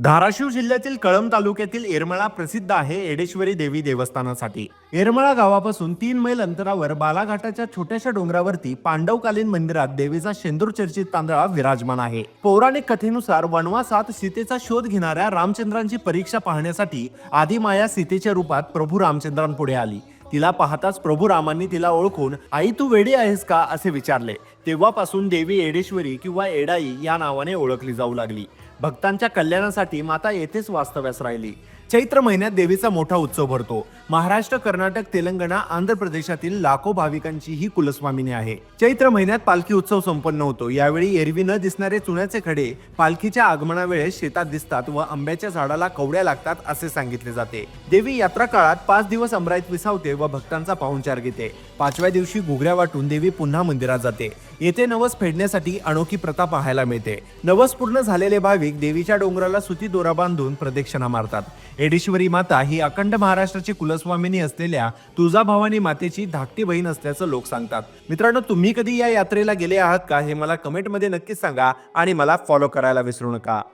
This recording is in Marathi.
धाराशिव जिल्ह्यातील कळंब तालुक्यातील येरमळा प्रसिद्ध आहे येडेश्वरी देवी देवस्थानासाठी। येरमळा गावापासून 3 मैल अंतरावर बालाघाटाच्या छोट्याशा डोंगरावरती पांडवकालीन मंदिरात देवीचा शेंदूर चर्चित तांदळा विराजमान आहे। पौराणिक कथेनुसार वनवासात सीतेचा शोध घेणाऱ्या रामचंद्रांची परीक्षा पाहण्यासाठी आदिमाया सीतेच्या रूपात प्रभू रामचंद्रांपुढे आली। तिला पाहताच प्रभू रामांनी तिला ओळखून आई तू वेडी आहेस का असे विचारले। तेव्हापासून देवी येडेश्वरी किंवा येडाई या नावाने ओळखली जाऊ लागली। भक्तांच्या कल्याणासाठी माता येथेच वास्तव्यास राहिली। चैत्र महिन्यात देवीचा मोठा उत्सव भरतो। महाराष्ट्र, कर्नाटक, तेलंगणा, आंध्र प्रदेशातील लाखो भाविकांची ही कुलस्वामिनी आहे। चैत्र महिन्यात पालखी उत्सव संपन्न होतो। यावेळी एरवी न दिसणारे चुन्याचे खडे पालखीच्या आगमनावेळेस शेतात दिसतात व आंब्याच्या झाडाला कवड्या लागतात असे सांगितले जाते। देवी यात्रा काळात 5 दिवस अमराईत विसावते व भक्तांचा पाहुणचार घेते। 5व्या दिवशी घुगऱ्या वाटून देवी पुन्हा मंदिरात जाते। येथे नवस फेडण्यासाठी अनोखी प्रथा पाहायला मिळते। नवस पूर्ण झालेले भाविक देवीच्या डोंगराला सुती दोरा बांधून प्रदक्षिणा मारतात। येडेश्वरी माता ही अखंड महाराष्ट्राची कुलस्वामिनी असलेल्या तुळजाभवानी मातेची धाकटी बहीण असल्याचं लोक सांगतात। मित्रांनो, तुम्ही कधी या यात्रेला गेले आहात का हे मला कमेंटमध्ये नक्कीच सांगा आणि मला फॉलो करायला विसरू नका।